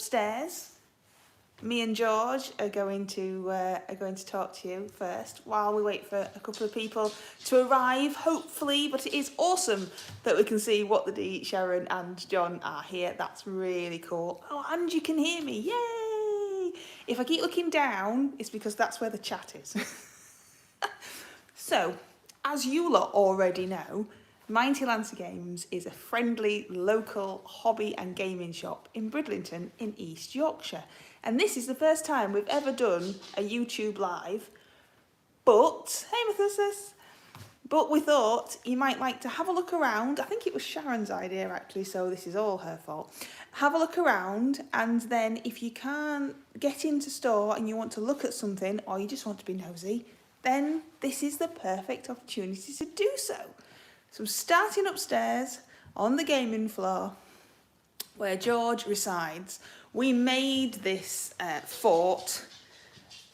upstairs. Me and George are going to talk to you first while we wait for a couple of people to arrive, hopefully. But it is awesome that we can see What the D, Sharon and John are here. That's really cool. Oh, and you can hear me. Yay! If I keep looking down, it's because that's where the chat is. So, as you lot already know, Mighty Lancer Games is a friendly local hobby and gaming shop in Bridlington in East Yorkshire. And this is the first time we've ever done a YouTube live. But, hey Methuselah, but we thought you might like to have a look around. I think it was Sharon's idea actually, so this is all her fault. Have a look around, and then if you can't get into store and you want to look at something, or you just want to be nosy, then this is the perfect opportunity to do so. So starting upstairs on the gaming floor where George resides, we made this fort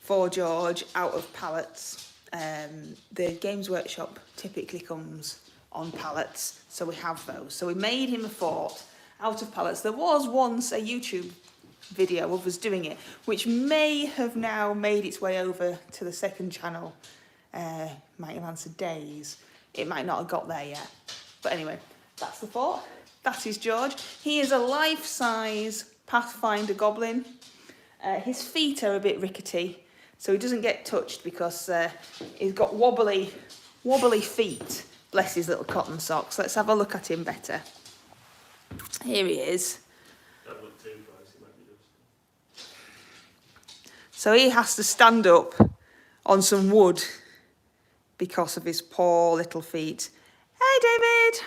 for George out of pallets. The Games Workshop typically comes on pallets, so we have those. So we made him a fort out of pallets. There was once a YouTube video of us doing it, which may have now made its way over to the second channel, Mighty Lancer Days. It might not have got there yet. But anyway, that's the fort. That is George. He is a life-size Pathfinder goblin. His feet are a bit rickety, so he doesn't get touched because he's got wobbly feet. Bless his little cotton socks. Let's have a look at him better. Here he is. Don't look too close, it might be just. So he has to stand up on some wood because of his poor little feet. Hey, David!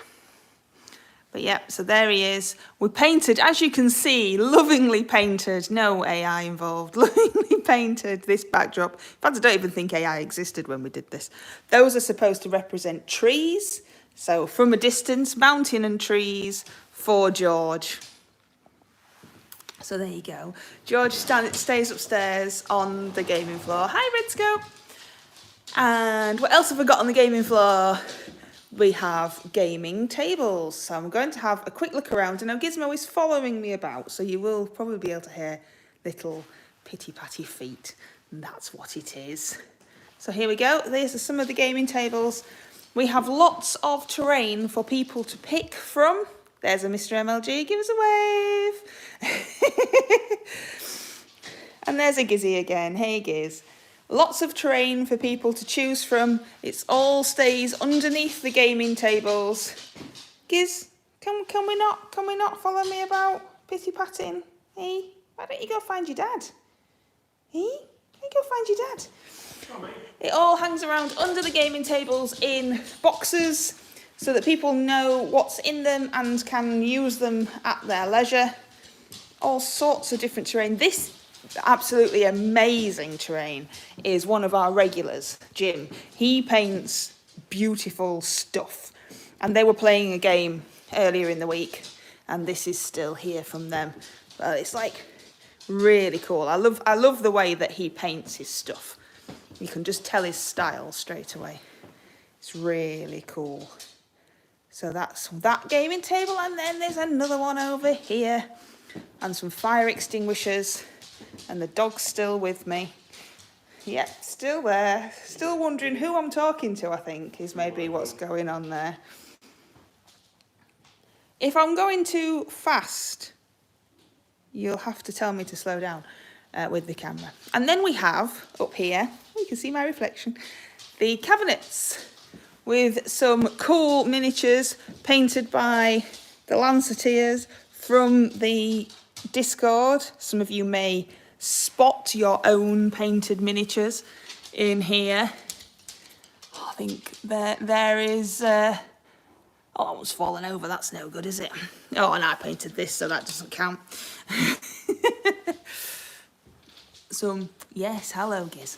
But yeah, so there he is. We painted, as you can see, lovingly painted, no AI involved, lovingly painted this backdrop. In fact, I don't even think AI existed when we did this. Those are supposed to represent trees. So from a distance, mountain and trees for George. So there you go. George stays upstairs on the gaming floor. Hi, Redscope! And what else have we got on the gaming floor? We have gaming tables. So I'm going to have a quick look around. And now Gizmo is following me about, so you will probably be able to hear little pitty-patty feet. And that's what it is. So here we go. These are some of the gaming tables. We have lots of terrain for people to pick from. There's a Mr. MLG. Give us a wave. And there's a Gizzy again. Hey, Giz. Lots of terrain for people to choose from. It all stays underneath the gaming tables. Giz, can we not follow me about pitty patting? Hey, why don't you go find your dad? Hey, you go find your dad. It all hangs around under the gaming tables in boxes so that people know what's in them and can use them at their leisure. All sorts of different terrain. This absolutely amazing terrain is one of our regulars, Jim. He paints beautiful stuff, and they were playing a game earlier in the week, and this is still here from them. It's like really cool. I love the way that he paints his stuff. You can just tell his style straight away. It's really cool. So that's that gaming table, and then there's another one over here, and some fire extinguishers. And the dog's still with me. Yep, still there. Still wondering who I'm talking to, I think, is maybe what's going on there. If I'm going too fast, you'll have to tell me to slow down with the camera. And then we have, up here, you can see my reflection, the cabinets with some cool miniatures painted by the Lanceteers from the Discord. Some of you may spot your own painted miniatures in here. Oh, I think there is oh, that one's fallen over. That's no good, is it? Oh, and I painted this, so that doesn't count. Yes, hello, Giz.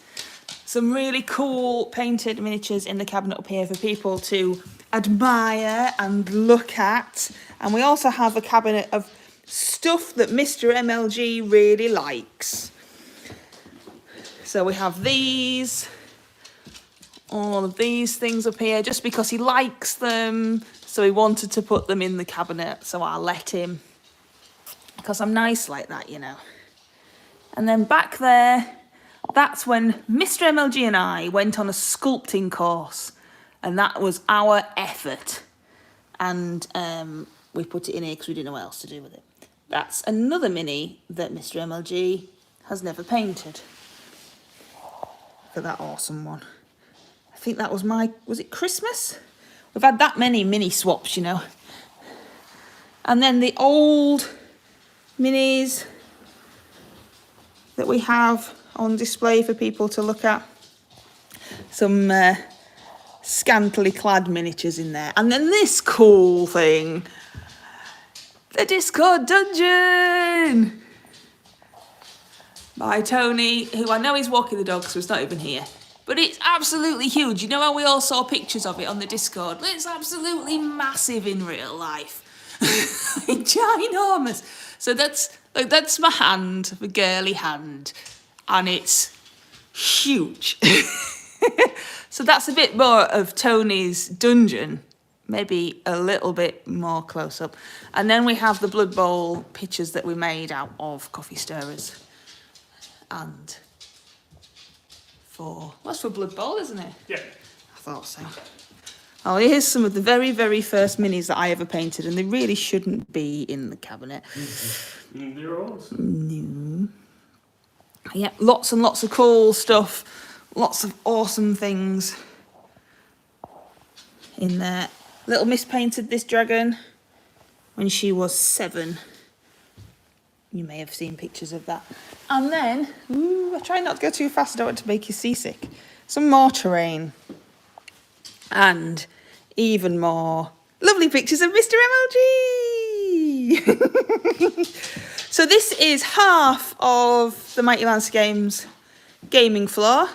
Some really cool painted miniatures in the cabinet up here for people to admire and look at. And we also have a cabinet of stuff that Mr. MLG really likes. So we have these, all of these things up here, just because he likes them. So he wanted to put them in the cabinet, so I'll let him. because I'm nice like that, you know. And then back there, that's when Mr. MLG and I went on a sculpting course, and that was our effort. And we put it in here because we didn't know what else to do with it. That's another mini that Mr. MLG has never painted. Look at that awesome one. I think that was was it Christmas? We've had that many mini swaps, you know. And then the old minis that we have on display for people to look at. Some scantily clad miniatures in there. And then this cool thing, the Discord Dungeon by Tony, who I know is walking the dog, so it's not even here. But it's absolutely huge. You know how we all saw pictures of it on the Discord? It's absolutely massive in real life. Ginormous. So that's my hand, my girly hand, and it's huge. So that's a bit more of Tony's dungeon, maybe a little bit more close up. And then we have the Blood Bowl pictures that we made out of coffee stirrers. And that's for Blood Bowl, isn't it? Yeah. I thought so. Oh, here's some of the very, very first minis that I ever painted, and they really shouldn't be in the cabinet. They're awesome. No. Yeah, lots and lots of cool stuff. Lots of awesome things in there. Little Miss painted this dragon when she was 7. You may have seen pictures of that. And then, I try not to go too fast, I don't want to make you seasick. Some more terrain. And even more lovely pictures of Mr. MLG. So this is half of the Mighty Lancer Games gaming floor.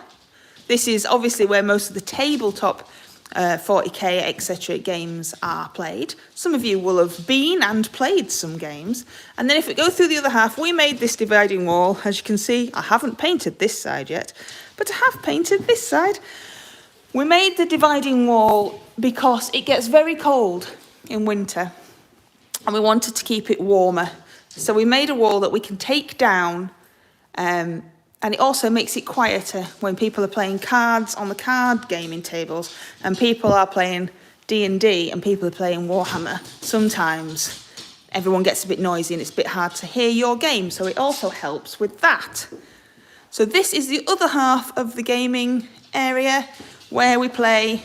This is obviously where most of the tabletop 40k, etc. games are played. Some of you will have been and played some games. And then if we go through the other half, we made this dividing wall. As you can see, I haven't painted this side yet, but I have painted this side. We made the dividing wall because it gets very cold in winter, and we wanted to keep it warmer. So we made a wall that we can take down, and it also makes it quieter when people are playing cards on the card gaming tables, and people are playing D&D and people are playing Warhammer. Sometimes everyone gets a bit noisy and it's a bit hard to hear your game, so it also helps with that. So this is the other half of the gaming area where we play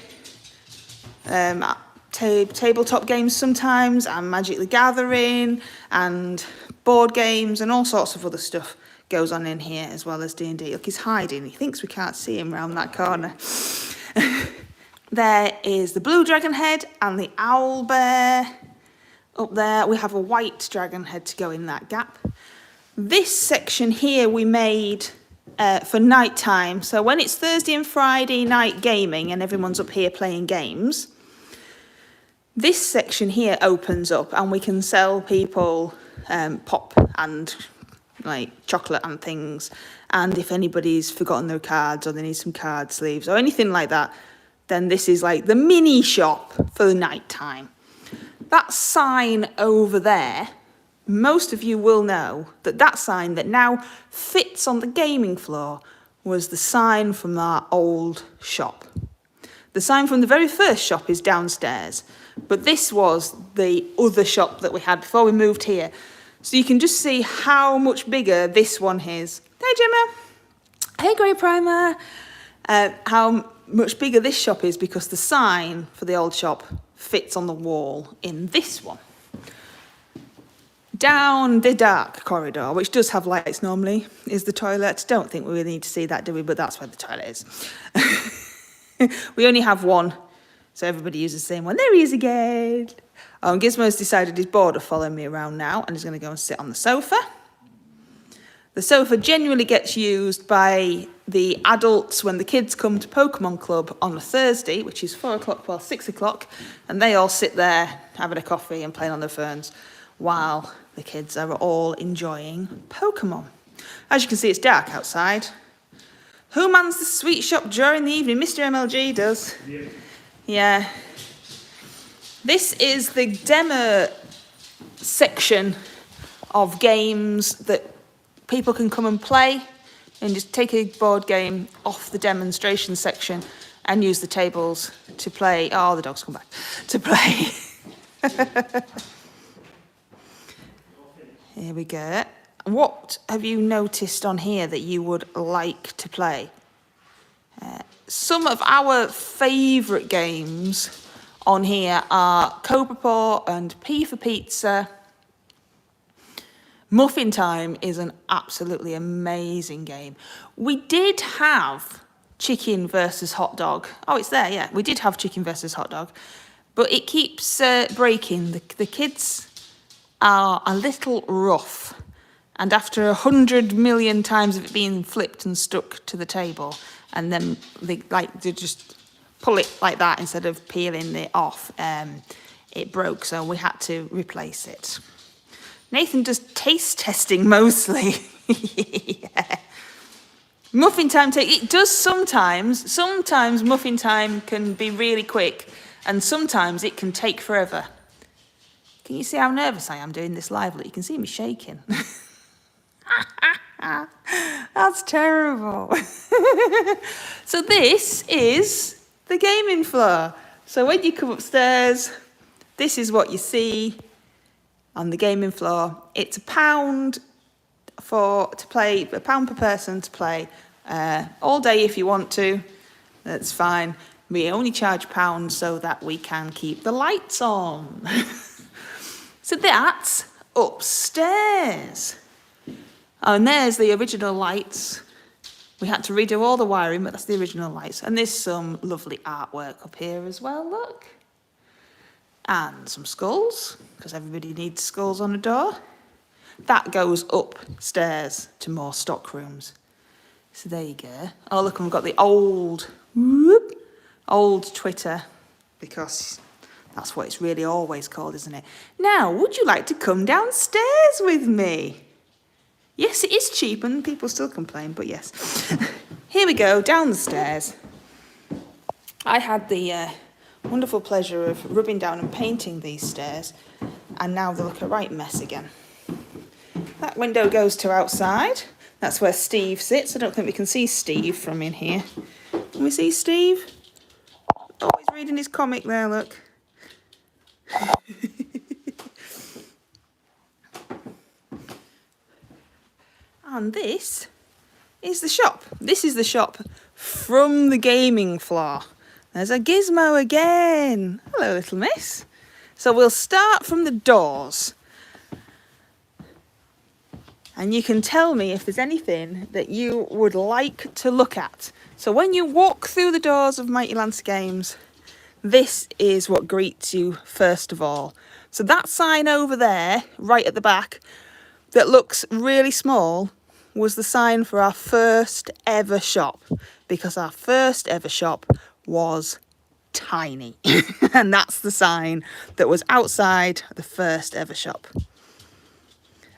tabletop games sometimes, and Magic the Gathering, and board games, and all sorts of other stuff goes on in here, as well as D&D. Look, he's hiding. He thinks we can't see him round that corner. There is the blue dragon head and the owl bear. Up there, we have a white dragon head to go in that gap. This section here we made for night time. So when it's Thursday and Friday night gaming and everyone's up here playing games, this section here opens up and we can sell people pop and like chocolate and things. And if anybody's forgotten their cards or they need some card sleeves or anything like that, then this is like the mini shop for the night time. That sign over there, most of you will know that that sign that now fits on the gaming floor was the sign from our old shop. The sign from the very first shop is downstairs, but this was the other shop that we had before we moved here. So you can just see how much bigger this one is. Hey, Gemma. Hey, Grey Primer. How much bigger this shop is because the sign for the old shop fits on the wall in this one. Down the dark corridor, which does have lights normally, is the toilet. Don't think we really need to see that, do we? But that's where the toilet is. We only have one, so everybody uses the same one. There he is again. Gizmo's decided he's bored of following me around now and he's going to go and sit on the sofa. The sofa genuinely gets used by the adults when the kids come to Pokemon Club on a Thursday, which is 4 o'clock, well, 6 o'clock, and they all sit there having a coffee and playing on their phones while the kids are all enjoying Pokemon. As you can see, it's dark outside. Who mans the sweet shop during the evening? Mr. MLG does. Yeah. This is the demo section of games that people can come and play, and just take a board game off the demonstration section and use the tables to play. Oh, the dog's come back. To play. Here we go. What have you noticed on here that you would like to play? Some of our favourite games on here are Cobra Paw and P for Pizza. Muffin Time is an absolutely amazing game. We did have Chicken versus Hot Dog. Oh, it's there, yeah. We did have Chicken versus Hot Dog. But it keeps breaking. The kids are a little rough. And after 100 million times of it being flipped and stuck to the table, and then they just pull it like that instead of peeling it off, it broke, so we had to replace it. Nathan does taste testing mostly. Yeah. Muffin Time, it does sometimes. Sometimes Muffin Time can be really quick, and sometimes it can take forever. Can you see how nervous I am doing this live? Look, you can see me shaking. That's terrible. So this is the gaming floor. So when you come upstairs, this is what you see on the gaming floor. It's £1 to play, £1 per person to play all day if you want to. That's fine. We only charge £1 so that we can keep the lights on. So that's upstairs. Oh, and there's the original lights. We had to redo all the wiring, but that's the original lights. And there's some lovely artwork up here as well, look. And some skulls, because everybody needs skulls on a door. That goes upstairs to more stock rooms. So there you go. Oh, look, we've got the old Twitter, because that's what it's really always called, isn't it? Now, would you like to come downstairs with me? Yes, it is cheap, and people still complain, but yes. Here we go, down the stairs. I had the wonderful pleasure of rubbing down and painting these stairs, and now they look a right mess again. That window goes to outside. That's where Steve sits. I don't think we can see Steve from in here. Can we see Steve? Oh, he's reading his comic there, look. And this is the shop. This is the shop from the gaming floor. There's a gizmo again. Hello, little miss. So we'll start from the doors. And you can tell me if there's anything that you would like to look at. So when you walk through the doors of Mighty Lancer Games, this is what greets you first of all. So that sign over there, right at the back, that looks really small, was the sign for our first ever shop, because our first ever shop was tiny. And that's the sign that was outside the first ever shop.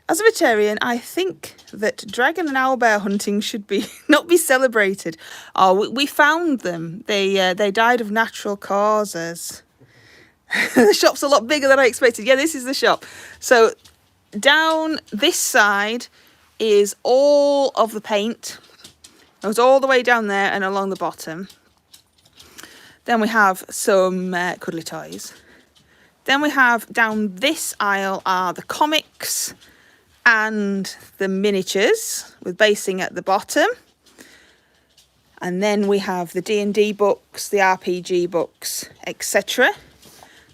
As a vegetarian, I think that dragon and owlbear hunting should be not be celebrated. Oh, we found them. They died of natural causes. The shop's a lot bigger than I expected. Yeah, this is the shop. So down this side is all of the paint. It goes all the way down there and along the bottom. Then we have some cuddly toys. Then we have down this aisle are the comics and the miniatures with basing at the bottom. And then we have the D&D books, the RPG books, etc.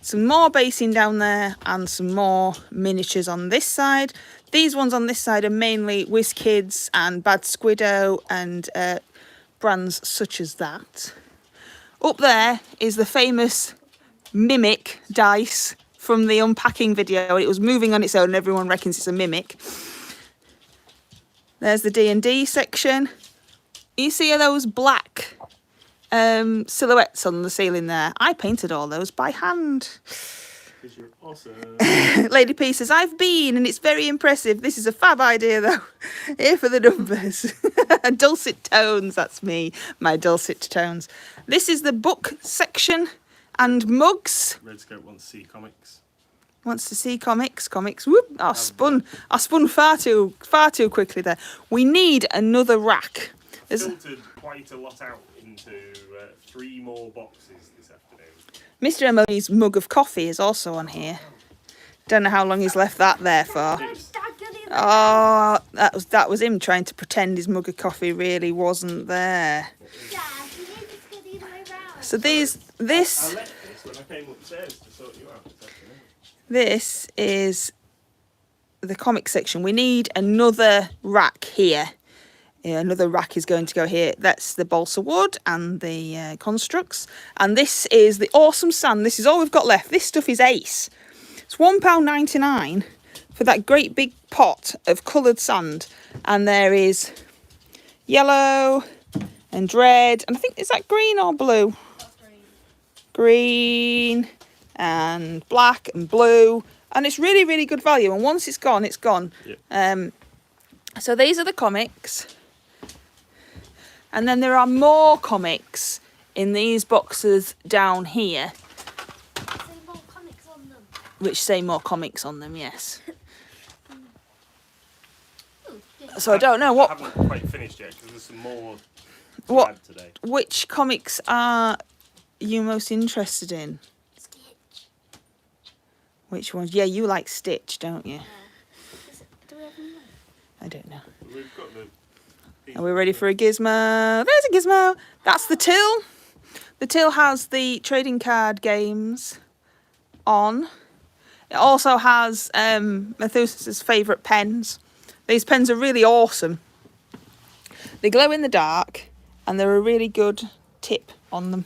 Some more basing down there and some more miniatures on this side. These ones on this side are mainly WizKids and Bad Squiddo and brands such as that. Up there is the famous Mimic dice from the unpacking video. It was moving on its own and everyone reckons it's a Mimic. There's the D&D section. You see those black silhouettes on the ceiling there? I painted all those by hand. Because you're awesome. Lady P says, I've been, and it's very impressive. This is a fab idea, though. Here for the numbers. Dulcet tones, that's me, my dulcet tones. This is the book section and mugs. Red Scout wants to see comics. wants to see comics. Whoop! I spun far too quickly there. We need another rack. I filtered quite a lot out into 3 more boxes this afternoon. Mr. Emily's mug of coffee is also on here. Don't know how long he's left that there for. Oh, that was him trying to pretend his mug of coffee really wasn't there. So I left this when I came upstairs to sort you out this afternoon. This is the comic section. We need another rack here. Yeah, another rack is going to go here. That's the balsa wood and the constructs. And this is the awesome sand. This is all we've got left. This stuff is ace. It's £1.99 for that great big pot of coloured sand. And there is yellow and red. And I think, is that green or blue? That's green. Green and black and blue. And it's really, really good value. And once it's gone, it's gone. Yep. So these are the comics. And then there are more comics in these boxes down here. Say more comics on them. Which say more comics on them, yes. Ooh, yeah. So I don't know I haven't quite finished yet because there's some more to add today. which comics are you most interested in? Stitch. Which ones? Yeah, you like Stitch, don't you? Do we have any more? I don't know. We've got the... Are we ready for a gizmo? There's a gizmo. That's the till. The till has the trading card games on. It also has Methuselah's favourite pens. These pens are really awesome. They glow in the dark and they're a really good tip on them.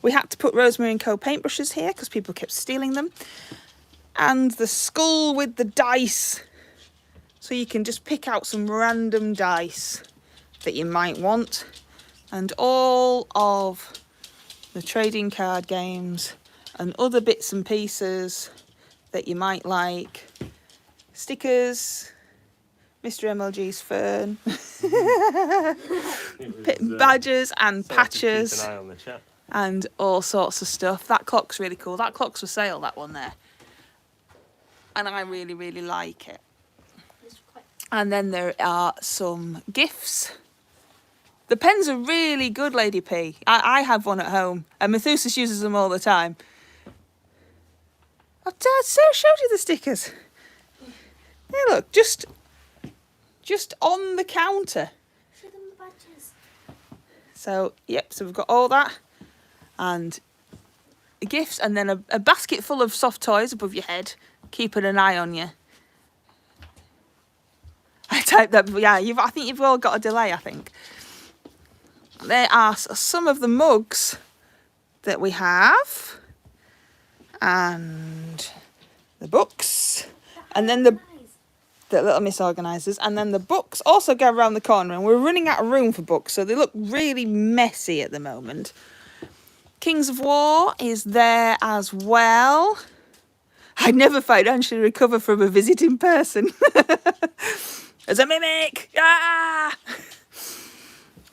We had to put Rosemary & Co paintbrushes here because people kept stealing them. And the skull with the dice. So you can just pick out some random dice that you might want. And all of the trading card games and other bits and pieces that you might like. Stickers, Mr. MLG's fern, badges and patches. Keep an eye on the chat. And all sorts of stuff. That clock's really cool. That clock's for sale, that one there. And I really, really like it. It's quite... And then there are some gifts. The pens are really good, Lady P. I have one at home. And Methuselah uses them all the time. Oh, Dad, so showed you the stickers. Hey, look, just on the counter. Show them the badges. So, yep, so we've got all that. And gifts, and then a basket full of soft toys above your head, keeping an eye on you. I typed that, yeah, I think you've all got a delay, I think. There are some of the mugs that we have, and the books, and then the little misorganisers, and then the books also go around the corner, and we're running out of room for books, so they look really messy at the moment. Kings of War is there as well. I'd never financially recover from a visiting person. As a mimic! Ah!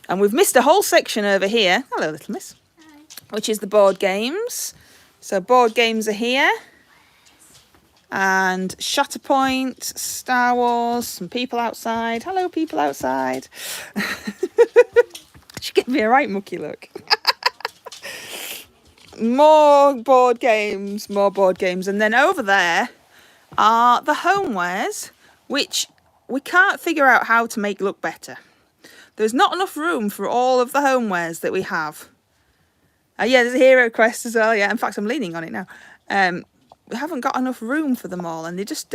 And we've missed a whole section over here. Hello, little miss. Hi. Which is the board games. So board games are here. And Shatterpoint, Star Wars, some people outside. Hello, people outside. She gave me a right mucky look. More board games. And then over there are the homewares, which we can't figure out how to make look better. There's not enough room for all of the homewares that we have. Yeah, there's a Hero Quest as well. Yeah, in fact, I'm leaning on it now. We haven't got enough room for them all, and they're just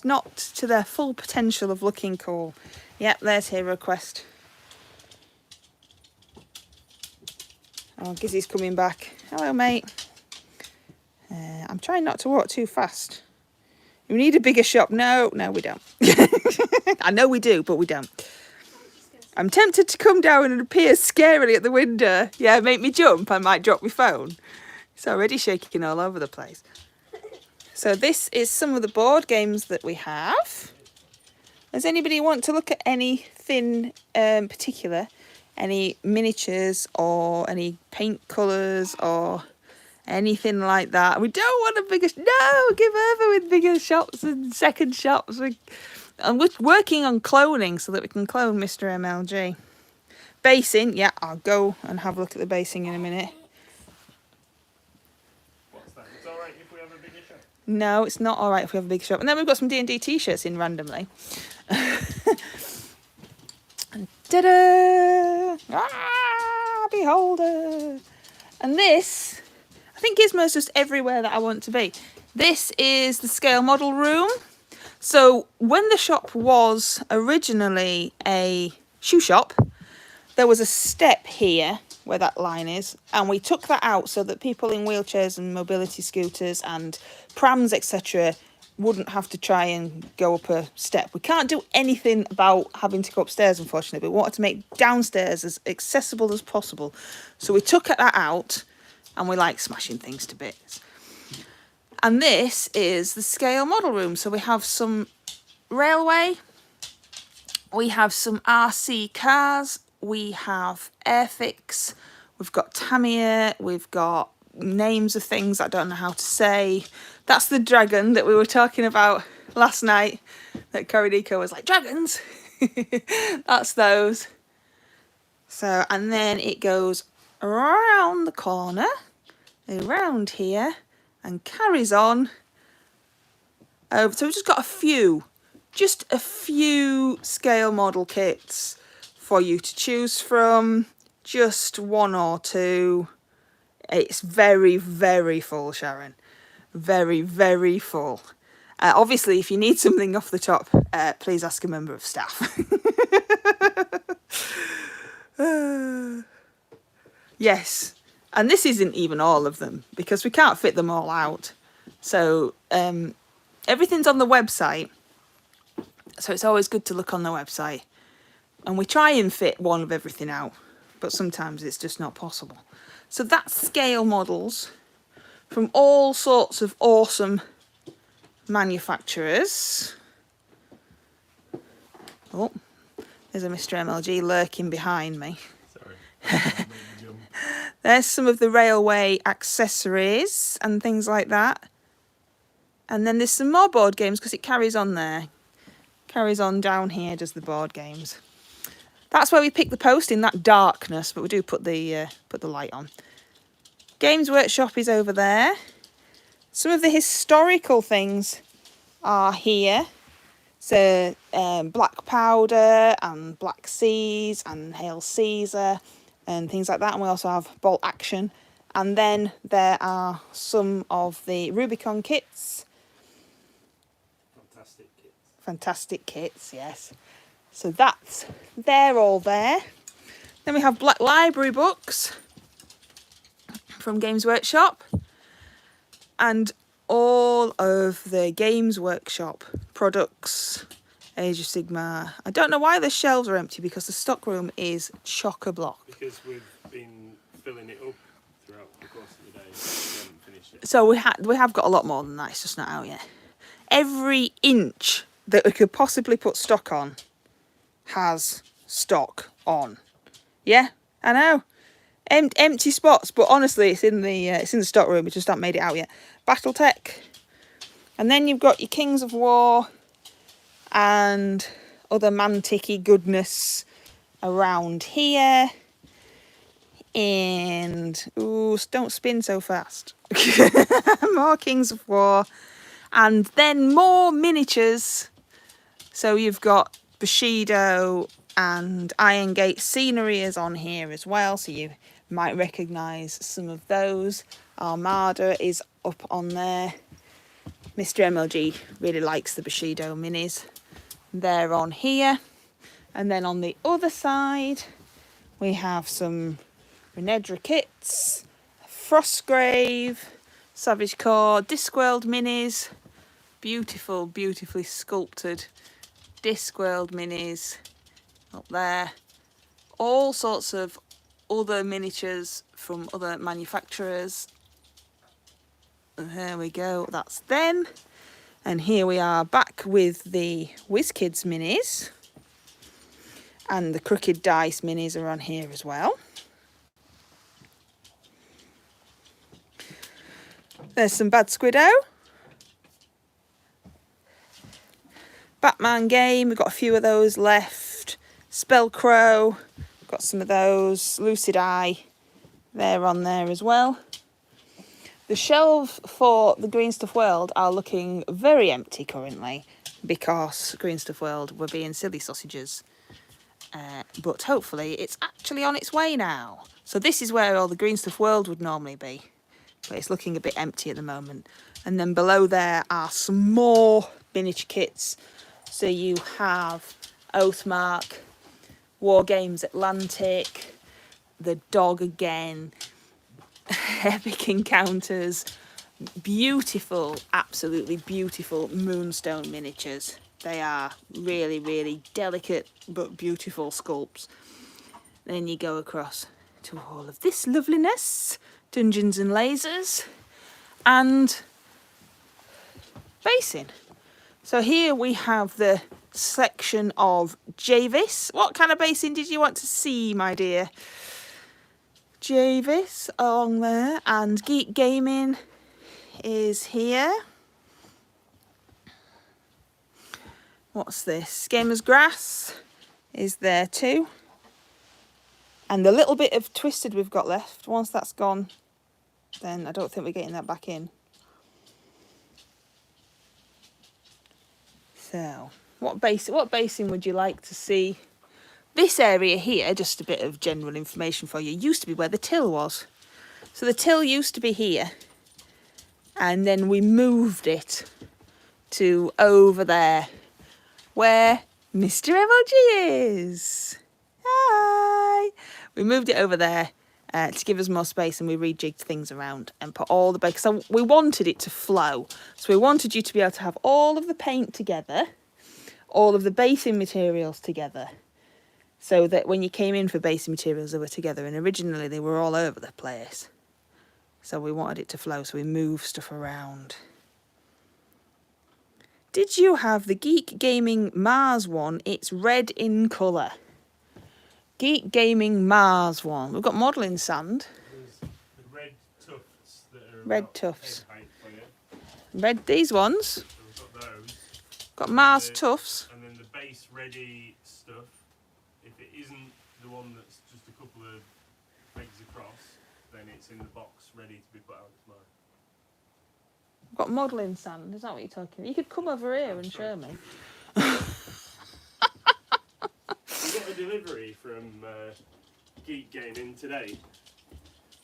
not to their full potential of looking cool. Yep, there's Hero Quest. Oh, Gizzy's coming back. Hello, mate. I'm trying not to walk too fast. We need a bigger shop. No, we don't. I know we do, but we don't. I'm tempted to come down and appear scarily at the window. Yeah, make me jump. I might drop my phone. It's already shaking all over the place. So this is some of the board games that we have. Does anybody want to look at anything particular? Any miniatures or any paint colours or anything like that. We don't want a bigger... No, give over with bigger shops and second shops. And we're working on cloning so that we can clone Mr. MLG. Basing, yeah, I'll go and have a look at the basing in a minute. What's that? It's alright if we have a bigger shop. No, it's not all right if we have a big shop. And then we've got some D&D t-shirts in randomly. And ta-da! Ah, beholder! And this, I think Gizmo's just everywhere that I want to be. This is the scale model room. So when the shop was originally a shoe shop, there was a step here where that line is, and we took that out so that people in wheelchairs and mobility scooters and prams, etc., wouldn't have to try and go up a step. We can't do anything about having to go upstairs, unfortunately, but we wanted to make downstairs as accessible as possible. So we took that out, and we like smashing things to bits. And this is the scale model room. So we have some railway, we have some RC cars, we have Airfix, we've got Tamiya, we've got names of things I don't know how to say. That's the dragon that we were talking about last night, that Coridiko was like, dragons! That's those. So, and then it goes around the corner, around here, and carries on over. So we've just got just a few scale model kits for you to choose from, just one or two. It's very, very full, Sharon. Very, very full. Obviously, if you need something off the top, please ask a member of staff. Yes, and this isn't even all of them because we can't fit them all out. So everything's on the website. So it's always good to look on the website. And we try and fit one of everything out, but sometimes it's just not possible. So that's scale models from all sorts of awesome manufacturers. Oh, there's a Mr. MLG lurking behind me. Sorry. There's some of the railway accessories and things like that. And then there's some more board games because it carries on there. Carries on down here, does the board games. That's where we pick the post, in that darkness, but we do put the light on. Games Workshop is over there. Some of the historical things are here. So Black Powder and Black Seas and Hail Caesar and things like that. And we also have Bolt Action. And then there are some of the Rubicon kits. Fantastic kits, yes. So they're all there. Then we have Black Library books from Games Workshop. And all of the Games Workshop products, Age of Sigmar. I don't know why the shelves are empty because the stock room is chock-a-block. Because we've been filling it up throughout the course of the day. We haven't finished it. So we have got a lot more than that. It's just not out yet. Every inch that we could possibly put stock on has stock on. Yeah, I know. Empty spots, but honestly, it's in the stock room. We just haven't made it out yet. BattleTech, and then you've got your Kings of War and other Mantic-y goodness around here. And ooh, don't spin so fast. More Kings of War, and then more miniatures. So you've got Bushido and Iron Gate scenery is on here as well, so you might recognise some of those. Armada is up on there. Mr. MLG really likes the Bushido minis. They're on here. And then on the other side, we have some Renedra kits, Frostgrave, Savage Core, Discworld minis. Beautiful, beautifully sculpted Discworld minis up there. All sorts of other miniatures from other manufacturers. And there we go, that's them. And here we are back with the WizKids minis. And the Crooked Dice minis are on here as well. There's some Bad Squiddo. Batman game, we've got a few of those left. Spellcrow, got some of those. Lucid Eye, they're on there as well. The shelves for the Green Stuff World are looking very empty currently because Green Stuff World were being silly sausages. But hopefully it's actually on its way now. So this is where all the Green Stuff World would normally be. But it's looking a bit empty at the moment. And then below there are some more miniature kits. So you have Oathmark, War Games Atlantic, the dog again, Epic Encounters, beautiful, absolutely beautiful Moonstone miniatures. They are really, really delicate but beautiful sculpts. Then you go across to all of this loveliness, Dungeons and Lasers, and basing. So here we have the section of Javis. What kind of basing did you want to see, my dear? Javis along there, and Geek Gaming is here. What's this? Gamers Grass is there too. And the little bit of Twisted we've got left, once that's gone, then I don't think we're getting that back in. So, what basing would you like to see? This area here, just a bit of general information for you, used to be where the till was. So the till used to be here, and then we moved it to over there, where Mr. MLG is. Hi! We moved it over there to give us more space, and we rejigged things around and put all the base. So we wanted it to flow. So we wanted you to be able to have all of the paint together, all of the basing materials together, so that when you came in for basing materials, they were together. And originally they were all over the place. So we wanted it to flow, so we moved stuff around. Did you have the Geek Gaming Mars one? It's red in colour. Geek Gaming Mars one. We've got modelling sand. There's the red tufts that are Red about tufts. head height for you. Red, these ones. So we've got those. Got And Mars the- tufts. And then the base ready stuff, if it isn't the one that's just a couple of legs across, then it's in the box ready to be put out tomorrow. Got modelling sand. Is that what you're talking about? You could come over here and show me. We got a delivery from Geek Gaming today.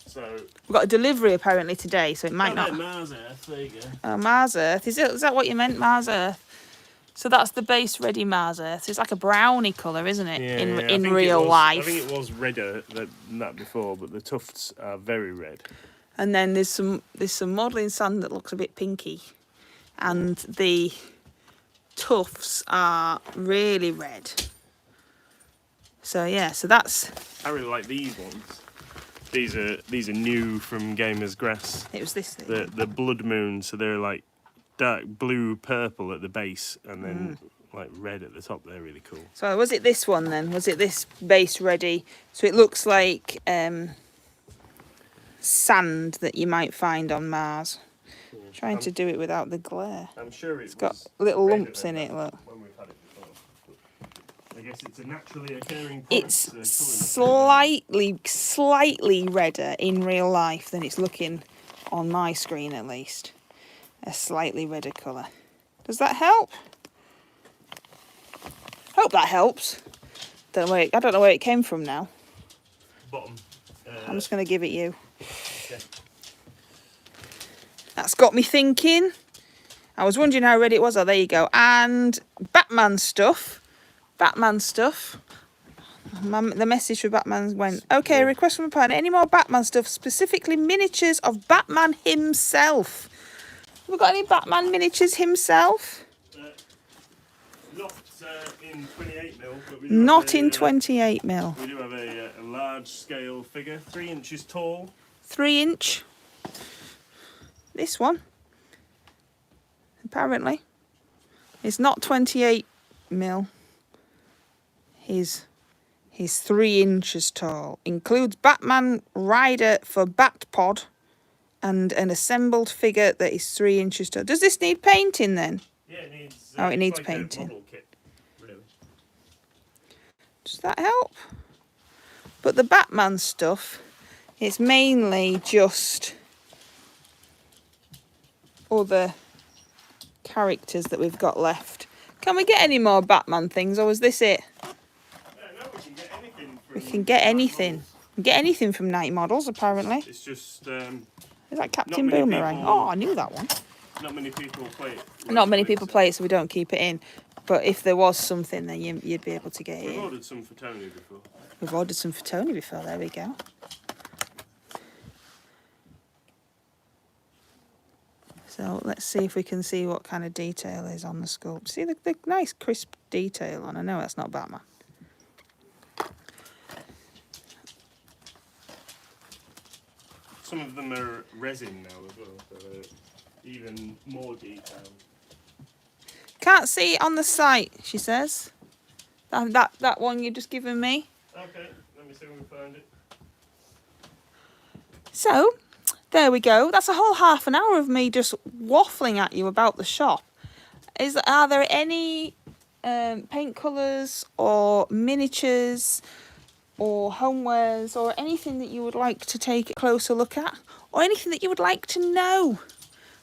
So We've got a delivery apparently today, so it might not. Mars Earth, there you go. Oh, Mars Earth. Is that what you meant, Mars Earth? So that's the base ready Mars Earth. It's like a brownie colour, isn't it? In real life. I think it was redder than that before, but the tufts are very red. And then there's some modelling sand that looks a bit pinky, and the tufts are really red. So yeah, so that's. I really like these ones. These are new from Gamers Grass. It was this thing. The Blood Moon, so they're like dark blue purple at the base, and then like red at the top. They're really cool. So was it this one then? Was it this base ready? So it looks like sand that you might find on Mars. Trying to do it without the glare. I'm sure It's got little redder lumps than in it, that look. When we've had it before. But I guess it's a naturally occurring product. It's so colouring slightly redder in real life than it's looking on my screen, at least. A slightly redder colour. Does that help? Hope that helps. I don't know where it came from now. bottom. I'm just going to give it you. Okay. That's got me thinking. I was wondering how red it was. Oh, there you go. And Batman stuff. Batman stuff. The message for Batman went, okay, request from a partner. Any more Batman stuff, specifically miniatures of Batman himself? Have we got any Batman miniatures himself? Not in 28mm, but we do Not have in 28mm. We do have a large scale figure, 3 inches tall. 3 inch. This one. Apparently. It's not 28mm. He's 3 inches tall. Includes Batman rider for Batpod And an assembled figure that is 3 inches tall. Does this need painting then? Yeah, it needs. Oh, it needs like painting. A model kit, really. Does that help? But the Batman stuff, it's mainly just other characters that we've got left. Can we get any more Batman things, or was this it? Yeah, no, we can get anything. We can get anything. We can get anything from Night Models, apparently. It's just. Is that Captain many Boomerang? people- Oh, I knew that one. Not many people play it. Not many people play it, so we don't keep it in. But if there was something, then you'd be able to get it We've in. ordered some for Tony before. We've ordered some for Tony before. There we go. So let's see if we can see what kind of detail is on the sculpt. See the nice crisp detail on. I know that's not Batman. Some of them are resin now as well, so they're even more detailed. Can't see it on the site, she says. That one you've just given me. Okay, let me see if we can find it. So, there we go. That's a whole half an hour of me just waffling at you about the shop. Are there any paint colours or miniatures or homewares or anything that you would like to take a closer look at? Or anything that you would like to know?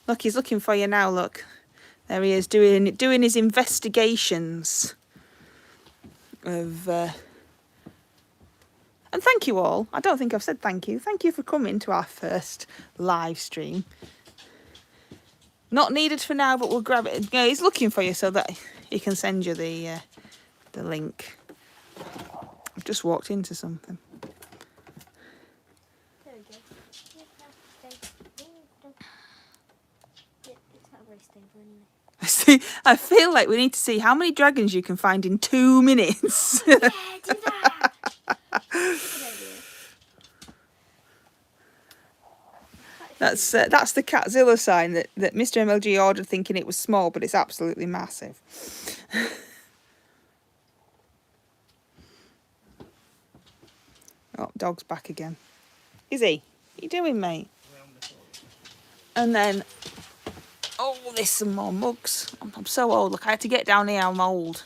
Look, he's looking for you now, look. There he is doing his investigations of... And thank you all. I don't think I've said thank you. Thank you for coming to our first live stream. Not needed for now, but we'll grab it. Yeah, he's looking for you so that he can send you the link. I've just walked into something. There we go. Yeah, it's not very stable anyway. See, I feel like we need to see how many dragons you can find in 2 minutes. Yeah, do that. Good idea. That's the Catzilla sign that Mr. MLG ordered thinking it was small, but it's absolutely massive. Oh, dog's back again. Is he? What are you doing, mate? And then, oh, there's some more mugs. I'm so old. Look, I had to get down here. I'm old.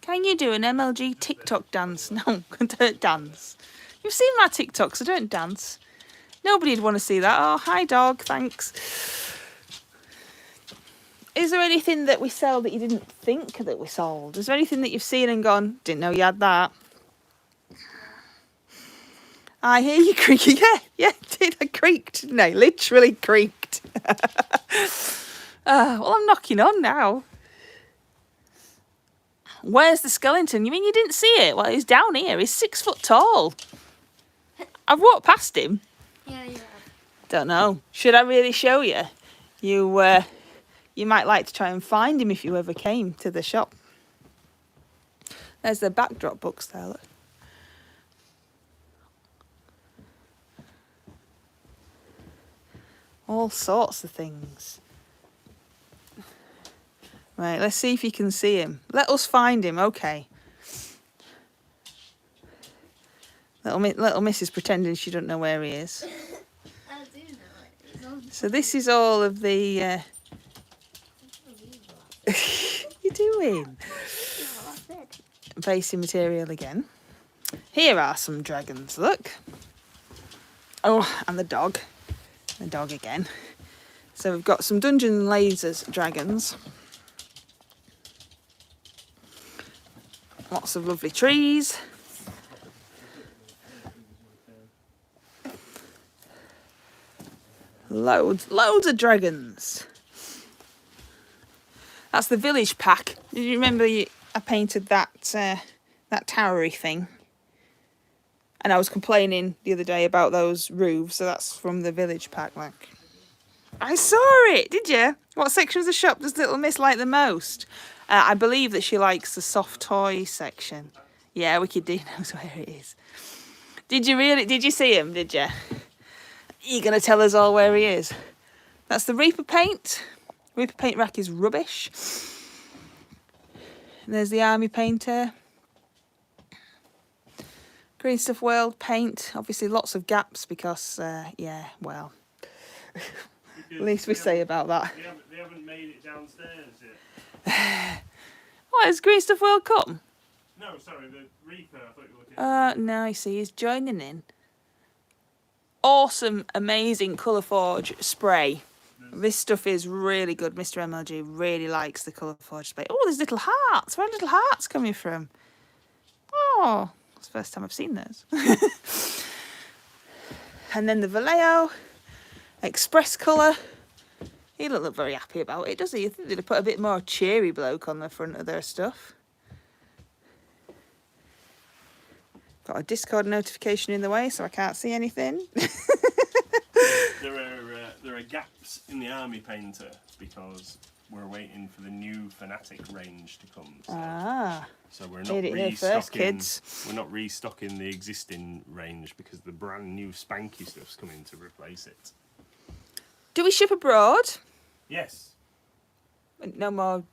Can you do an MLG TikTok dance? No, I don't dance. You've seen my TikToks. I don't dance. Nobody'd want to see that. Oh, hi, dog. Thanks. Is there anything that we sell that you didn't think that we sold? Is there anything that you've seen and gone, didn't know you had that? I hear you creaking. Yeah, did. I creaked. No, literally creaked. Well, I'm knocking on now. Where's the skeleton? You mean you didn't see it? Well, he's down here. He's 6 foot tall. I've walked past him. Yeah, yeah. Don't know. Should I really show you? You might like to try and find him if you ever came to the shop. There's the backdrop books there, look. All sorts of things. Right, let's see if you can see him. Let us find him, okay. Little Miss is pretending she don't know where he is. I do know it. It's on. So this is all of the... you doing? Facing material again. Here are some dragons, look. Oh, and the dog. The dog again. So we've got some Dungeons and Lasers dragons. Lots of lovely trees. Loads of dragons. That's the village pack. Did you remember I painted that towery thing? And I was complaining the other day about those roofs, so that's from the village pack. Like, I saw it, did you? What section of the shop does Little Miss like the most? I believe that she likes the soft toy section. Yeah, Wicked D knows where it is. Did you really? Did you see him, did you? You're going to tell us all where he is. That's the Reaper paint. Reaper paint rack is rubbish. And there's the Army painter. Green Stuff World paint. Obviously lots of gaps because, yeah, well, Because Least we they say haven't- about that. They haven't made it downstairs yet. What, is Green Stuff World Cup? No, sorry, the Reaper. I thought you were looking at. No, you see, he's joining in. Awesome, amazing Colourforge spray. This stuff is really good. Mr. MLG really likes the Colourforge spray. Oh, there's little hearts. Where are little hearts coming from? Oh, it's the first time I've seen those. And then the Vallejo Express colour. He doesn't look very happy about it, does he? I think they'd have put a bit more cheery bloke on the front of their stuff. Got a Discord notification in the way, so I can't see anything. There are gaps in the army painter because we're waiting for the new Fanatic range to come. So we're not Heard it here restocking. first, kids. We're not restocking the existing range because the brand new spanky stuff's coming to replace it. Do we ship abroad? Yes. No more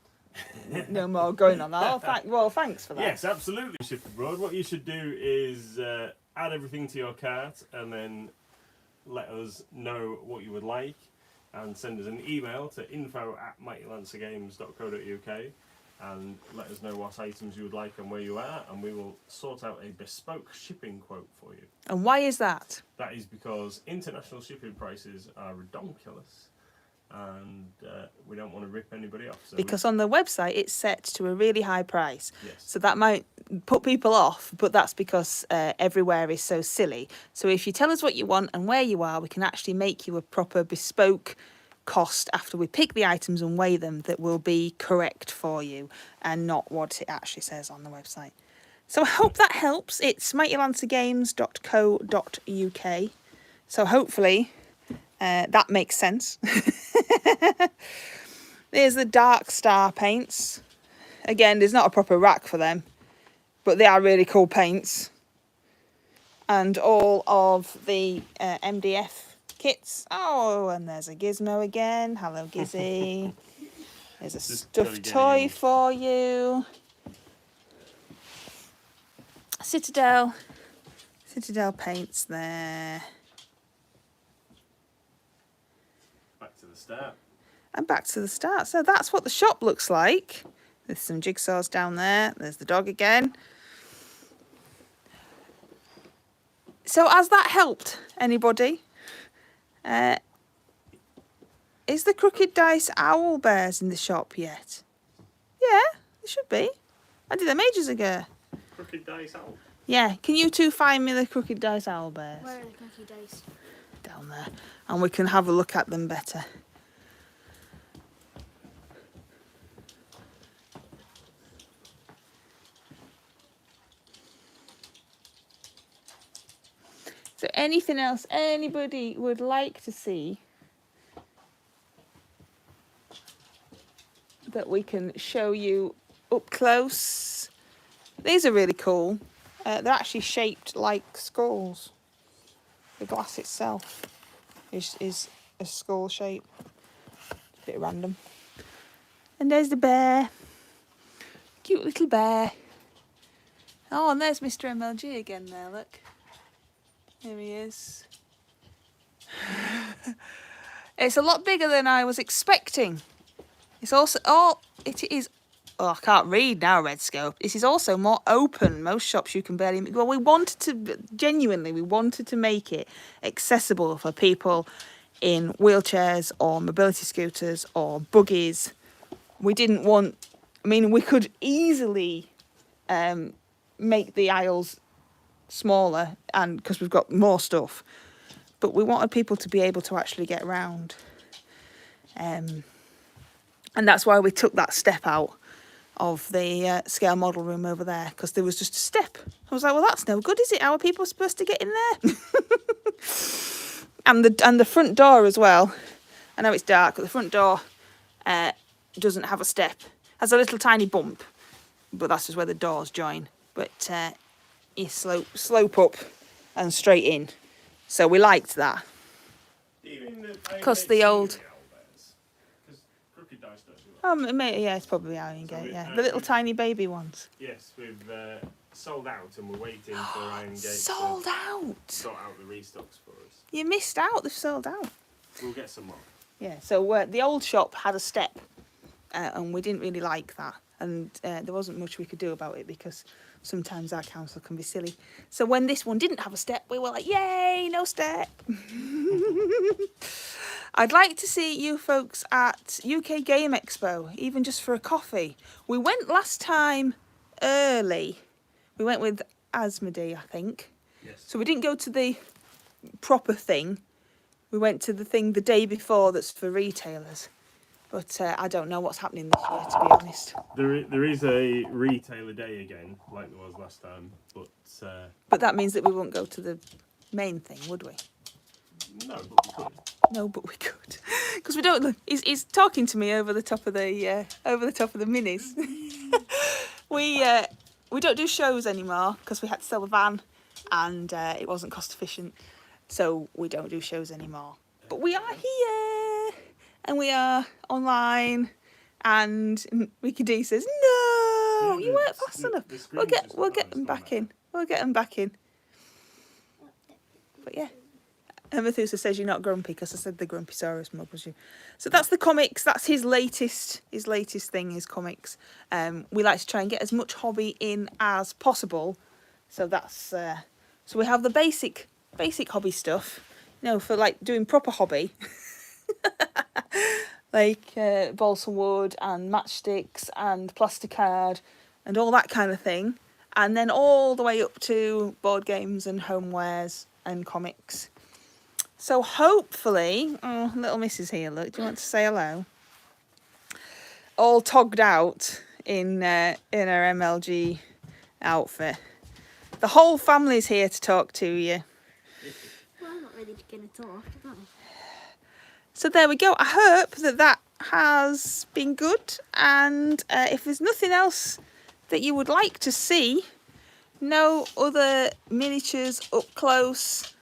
going on that. Well, thanks for that. Yes, absolutely. Ship abroad. What you should do is add everything to your cart and then let us know what you would like and send us an email to info@mightylancergames.co.uk and let us know what items you would like and where you are, and we will sort out a bespoke shipping quote for you. And why is that? That is because international shipping prices are redonkulous and we don't want to rip anybody off. So Because on the website it's set to a really high price. yes. So that might put people off, but that's because everywhere is so silly. So if you tell us what you want and where you are, we can actually make you a proper bespoke cost after we pick the items and weigh them that will be correct for you and not what it actually says on the website. So I hope that helps. It's mightylancergames.co.uk. So hopefully that makes sense. There's the Dark Star paints. Again, there's not a proper rack for them, but they are really cool paints. And all of the MDF kits. Oh, and there's a Gizmo again. Hello, Gizzy. There's a Just stuffed gotta get toy for you. Citadel paints there. Back to the start. And back to the start. So that's what the shop looks like. There's some jigsaws down there. There's the dog again. So has that helped anybody? Is the Crooked Dice owl bears in the shop yet? Yeah, they should be. I did them ages ago. Crooked Dice Owl. Yeah, can you two find me the Crooked Dice owl bears? Where are the cookie dice? Down there. And we can have a look at them better. So anything else anybody would like to see that we can show you up close? These are really cool. They're actually shaped like skulls. The glass itself is a skull shape. A bit random. And there's the bear. Cute little bear. Oh, and there's Mr. MLG again there, look. Here he is. It's a lot bigger than I was expecting. It's also, it is, I can't read now, Red Scope. This is also more open. Most shops you can barely, well, we wanted to make it accessible for people in wheelchairs or mobility scooters or buggies. We didn't want, we could easily make the aisles smaller, and because we've got more stuff, but we wanted people to be able to actually get round, and that's why we took that step out of the scale model room over there, because there was just a step. I was like, well, that's no good, is it? How are people supposed to get in there? and the front door as well. I know it's dark, but the front door doesn't have a step. Has a little tiny bump, but that's just where the doors join. But you slope up and straight in. So we liked that. Because the old... Because Crooked Dice don't do that. Yeah, it's probably Iron So Gate, we- yeah. The little tiny baby ones. Yes, we've sold out and we're waiting for Iron Gate Sold to out! sort out the restocks for us. You missed out, they've sold out. We'll get some more. Yeah, so the old shop had a step, and we didn't really like that. And there wasn't much we could do about it because sometimes our council can be silly. So when this one didn't have a step, we were like, yay, no step. I'd like to see you folks at UK Game Expo, even just for a coffee. We went last time early. We went with Asmodee, I think. Yes. So we didn't go to the proper thing. We went to the thing the day before that's for retailers. But I don't know what's happening this year, to be honest. There is a retailer day again, like there was last time, but But that means that we won't go to the main thing, would we? no, but we could. No, but we could, because we don't. He's talking to me over the top of the minis. We don't do shows anymore because we had to sell a van, and it wasn't cost efficient, so we don't do shows anymore. But we are here, and we are online, and Ricky D says, "No, Yeah, you weren't fast enough. We'll get them back in. We'll get them back in." But yeah. And Methuselah says you're not grumpy because I said the Grumpysaurus mug was you. So that's the comics. That's his latest thing, his comics. We like to try and get as much hobby in as possible. So that's so we have the basic hobby stuff. You know, for like doing proper hobby, like balsa wood and matchsticks and plasticard and all that kind of thing. And then all the way up to board games and homewares and comics. So hopefully, oh, little Mrs. here, look, do you want to say hello? All togged out in her MLG outfit. The whole family's here to talk to you. Well, I'm not really going to talk, am I? So there we go. I hope that has been good. And if there's nothing else that you would like to see, no other miniatures up close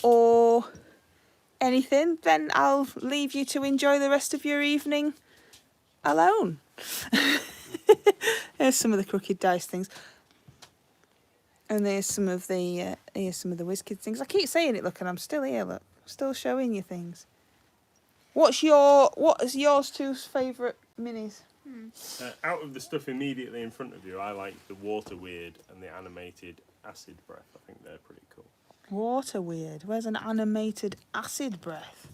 or anything, then I'll leave you to enjoy the rest of your evening alone. Here's some of the crooked dice things, and there's some of the WizKids things. I keep saying it, look, and I'm still here. Look, I'm still showing you things. What is yours two's favourite minis? Out of the stuff immediately in front of you, I like the Water Weird and the animated Acid Breath. I think they're pretty cool. Water Weird. Where's an animated Acid Breath?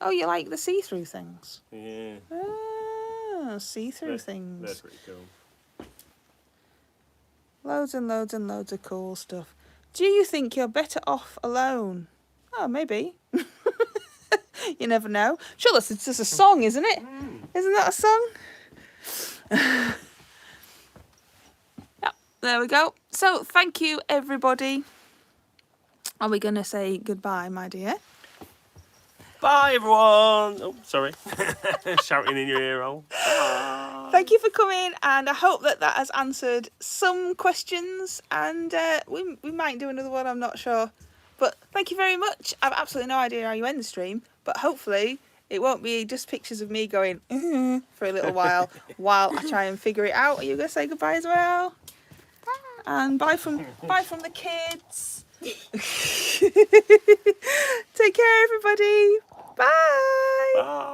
Oh, you like the see-through things? Yeah. Oh, see-through They're things. pretty cool. Loads and loads and loads of cool stuff. Do you think you're better off alone? Oh, maybe. You never know. Sure, that's just a song, isn't it? Isn't that a song? Yep, there we go. So, thank you, everybody. Are we going to say goodbye, my dear? Bye, everyone. Oh, sorry. Shouting in your ear hole. Thank you for coming, and I hope that has answered some questions, and we might do another one, I'm not sure. But thank you very much. I've absolutely no idea how you end the stream, but hopefully it won't be just pictures of me going for a little while I try and figure it out. Are you going to say goodbye as well? And bye from the kids. Take care, everybody. Bye. Bye.